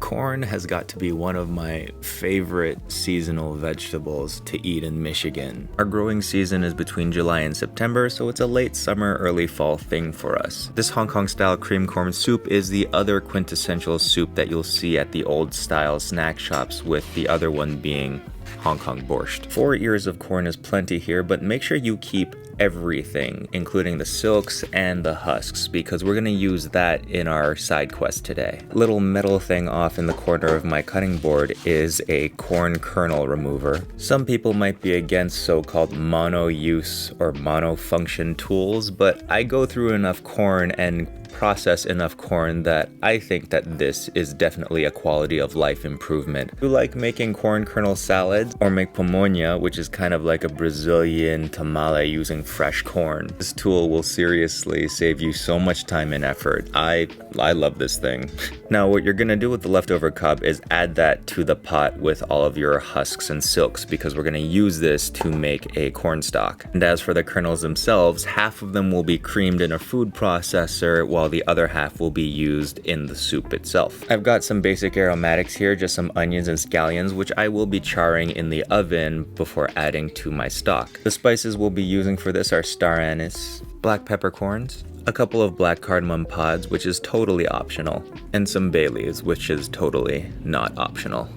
Corn has got to be one of my favorite seasonal vegetables to eat in Michigan. Our growing season is between July and September, so it's a late summer, early fall thing for us. This Hong Kong style cream corn soup is the other quintessential soup that you'll see at the old style snack shops, with the other one being Hong Kong borscht. 4 ears of corn is plenty here, but make sure you keep everything, including the silks and the husks, because we're going to use that in our side quest today. Little metal thing off in the corner of my cutting board is a corn kernel remover. Some people might be against so-called mono-use or mono-function tools, but I go through enough corn and process enough corn that I think that this is definitely a quality of life improvement. If you like making corn kernel salads or make pamonha, which is kind of like a Brazilian tamale using fresh corn, this tool will seriously save you so much time and effort. I love this thing. Now what you're gonna do with the leftover cup is add that to the pot with all of your husks and silks, because we're gonna use this to make a corn stock. And as for the kernels themselves, half of them will be creamed in a food processor while the other half will be used in the soup itself. I've got some basic aromatics here, just some onions and scallions, which I will be charring in the oven before adding to my stock. The spices we'll be using for this are star anise, black peppercorns, a couple of black cardamom pods, which is totally optional, and some bay leaves, which is totally not optional.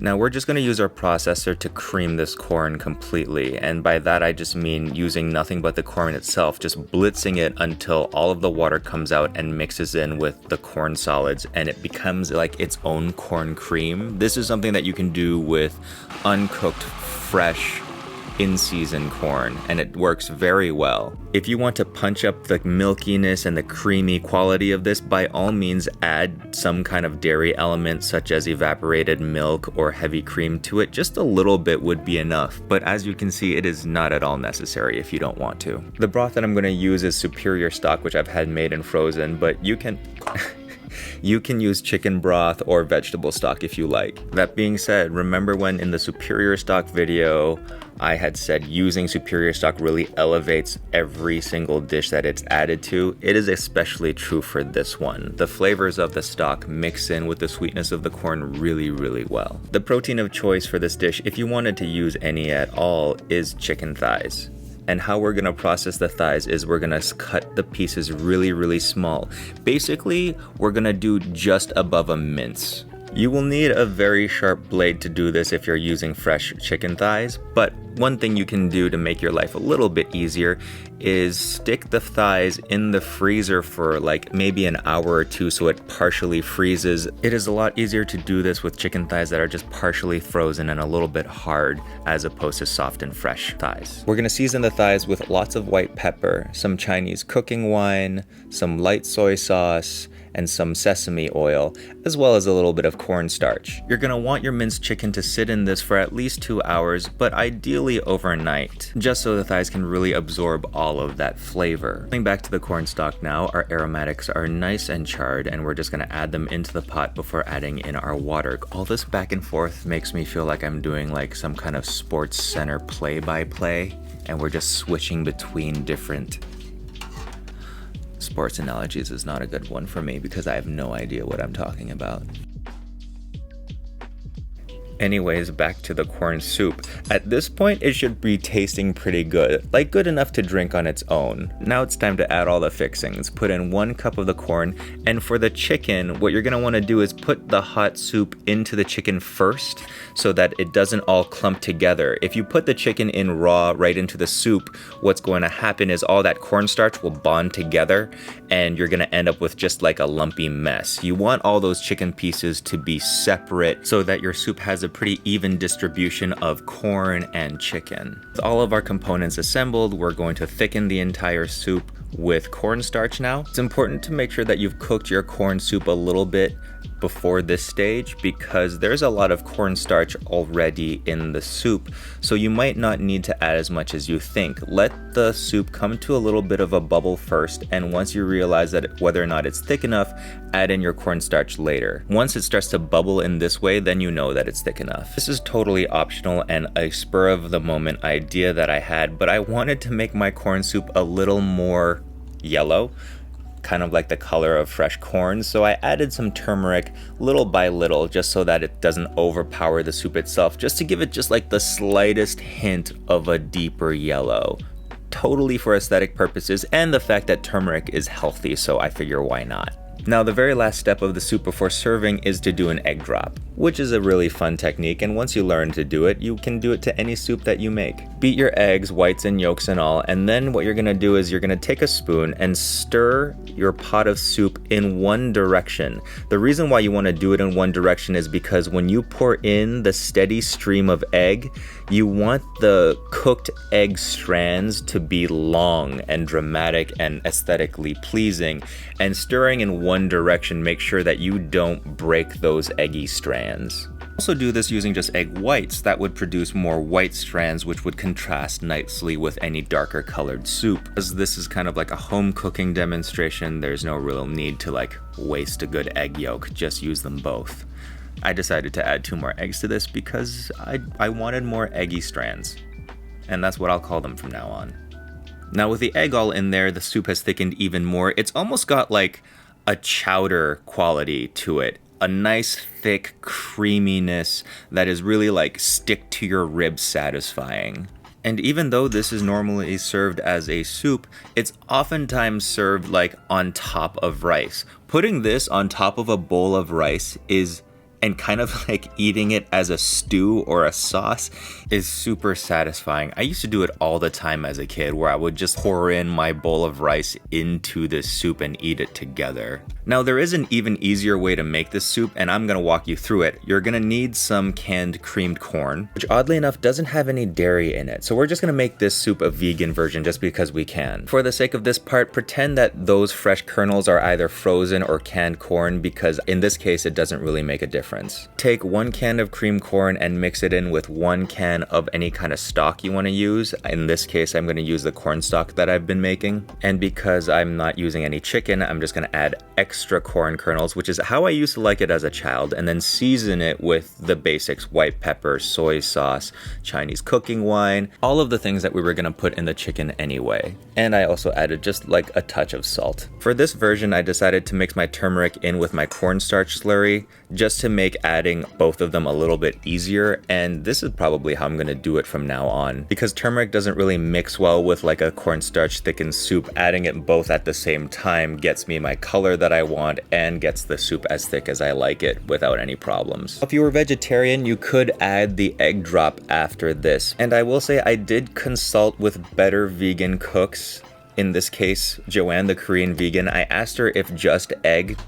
Now we're just going to use our processor to cream this corn completely, and by that I just mean using nothing but the corn itself, just blitzing it until all of the water comes out and mixes in with the corn solids and it becomes like its own corn cream. This is something that you can do with uncooked, fresh, in-season corn, and it works very well. If you want to punch up the milkiness and the creamy quality of this, by all means add some kind of dairy element such as evaporated milk or heavy cream to it. Just a little bit would be enough, but as you can see, it is not at all necessary if you don't want to. The broth that I'm going to use is superior stock, which I've had made and frozen, but you can you can use chicken broth or vegetable stock if you like. That being said, remember when in the superior stock video I had said using superior stock really elevates every single dish that it's added to? It is especially true for this one. The flavors of the stock mix in with the sweetness of the corn really, really well. The protein of choice for this dish, if you wanted to use any at all, is chicken thighs. And how we're gonna process the thighs is we're gonna cut the pieces really, really small. Basically, we're gonna do just above a mince. You will need a very sharp blade to do this if you're using fresh chicken thighs, but one thing you can do to make your life a little bit easier is stick the thighs in the freezer for like maybe an hour or two so it partially freezes. It is a lot easier to do this with chicken thighs that are just partially frozen and a little bit hard as opposed to soft and fresh thighs. We're gonna season the thighs with lots of white pepper, some Chinese cooking wine, some light soy sauce, and some sesame oil, as well as a little bit of cornstarch. You're gonna want your minced chicken to sit in this for at least 2 hours, but ideally overnight, just so the thighs can really absorb all of that flavor. Coming back to the corn stock now, our aromatics are nice and charred, and we're just gonna add them into the pot before adding in our water. All this back and forth makes me feel like I'm doing like some kind of sports center play-by-play, and we're just switching between different sports analogies. Is not a good one for me because I have no idea what I'm talking about. Anyways, back to the corn soup. At this point, it should be tasting pretty good, like good enough to drink on its own. Now it's time to add all the fixings. Put in 1 cup of the corn, and for the chicken, what you're gonna wanna do is put the hot soup into the chicken first so that it doesn't all clump together. If you put the chicken in raw right into the soup, what's going to happen is all that cornstarch will bond together and you're gonna end up with just like a lumpy mess. You want all those chicken pieces to be separate so that your soup has a pretty even distribution of corn and chicken. With all of our components assembled, we're going to thicken the entire soup with cornstarch now. It's important to make sure that you've cooked your corn soup a little bit before this stage because there's a lot of cornstarch already in the soup, so you might not need to add as much as you think. Let the soup come to a little bit of a bubble first, and once you realize that whether or not it's thick enough, add in your cornstarch later. Once it starts to bubble in this way, then you know that it's thick enough. This is totally optional and a spur of the moment idea that I had, but I wanted to make my corn soup a little more yellow. kind of like the color of fresh corn, so I added some turmeric little by little just so that it doesn't overpower the soup itself, just to give it just like the slightest hint of a deeper yellow. Totally for aesthetic purposes, and the fact that turmeric is healthy, so I figure why not. Now the very last step of the soup before serving is to do an egg drop, which is a really fun technique, and once you learn to do it, you can do it to any soup that you make. Beat your eggs, whites and yolks and all, and then what you're gonna do is you're gonna take a spoon and stir your pot of soup in one direction. The reason why you wanna do it in one direction is because when you pour in the steady stream of egg, you want the cooked egg strands to be long and dramatic and aesthetically pleasing, and stirring in one direction makes sure that you don't break those eggy strands. Also do this using just egg whites. That would produce more white strands, which would contrast nicely with any darker colored soup. As this is kind of like a home cooking demonstration, there's no real need to like waste a good egg yolk, just use them both. I decided to add 2 more eggs to this because I wanted more eggy strands, and that's what I'll call them from now on. Now with the egg all in there, the soup has thickened even more. It's almost got like a chowder quality to it. A nice thick creaminess that is really like stick to your ribs satisfying. And even though this is normally served as a soup, it's oftentimes served like on top of rice. Putting this on top of a bowl of rice and kind of like eating it as a stew or a sauce is super satisfying. I used to do it all the time as a kid, where I would just pour in my bowl of rice into this soup and eat it together. Now there is an even easier way to make this soup, and I'm gonna walk you through it. You're gonna need some canned creamed corn, which oddly enough doesn't have any dairy in it. So we're just gonna make this soup a vegan version just because we can. For the sake of this part, pretend that those fresh kernels are either frozen or canned corn, because in this case it doesn't really make a difference. Take 1 can of creamed corn and mix it in with 1 can of any kind of stock you want to use. In this case, I'm going to use the corn stock that I've been making. And because I'm not using any chicken, I'm just going to add extra corn kernels, which is how I used to like it as a child, and then season it with the basics: white pepper, soy sauce, Chinese cooking wine, all of the things that we were going to put in the chicken anyway. And I also added just like a touch of salt. For this version, I decided to mix my turmeric in with my cornstarch slurry, just to make adding both of them a little bit easier, and this is probably how I'm going to do it from now on. Because turmeric doesn't really mix well with like a cornstarch thickened soup, adding it both at the same time gets me my color that I want and gets the soup as thick as I like it without any problems. If you were vegetarian, you could add the egg drop after this, and I will say I did consult with better vegan cooks. In this case, Joanne, the Korean vegan. I asked her if just egg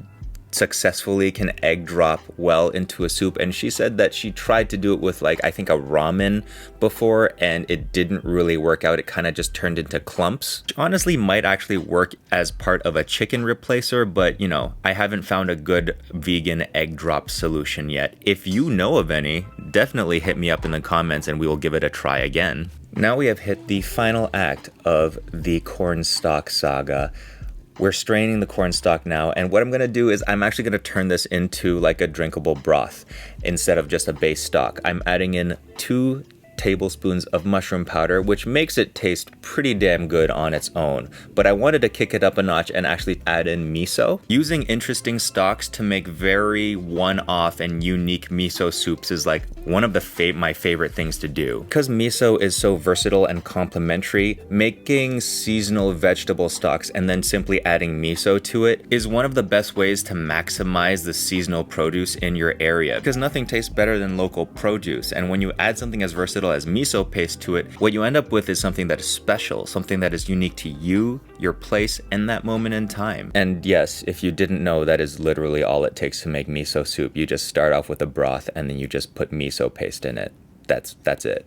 successfully can egg drop well into a soup, and she said that she tried to do it with like I think a ramen before, and it didn't really work out. It kind of just turned into clumps, which honestly might actually work as part of a chicken replacer, but you know, I haven't found a good vegan egg drop solution yet. If you know of any, definitely hit me up in the comments and we will give it a try again. Now we have hit the final act of the cornstalk saga. We're straining the cornstalk now, and what I'm going to do is I'm actually going to turn this into like a drinkable broth instead of just a base stock. I'm adding in 2 tablespoons of mushroom powder, which makes it taste pretty damn good on its own. But I wanted to kick it up a notch and actually add in miso. Using interesting stocks to make very one-off and unique miso soups is like one of my favorite things to do. Because miso is so versatile and complementary, making seasonal vegetable stocks and then simply adding miso to it is one of the best ways to maximize the seasonal produce in your area, because nothing tastes better than local produce. And when you add something as versatile as miso paste to it, what you end up with is something that is special, something that is unique to you, your place, and that moment in time. And yes, if you didn't know, that is literally all it takes to make miso soup. You just start off with a broth and then you just put miso paste in it. That's it.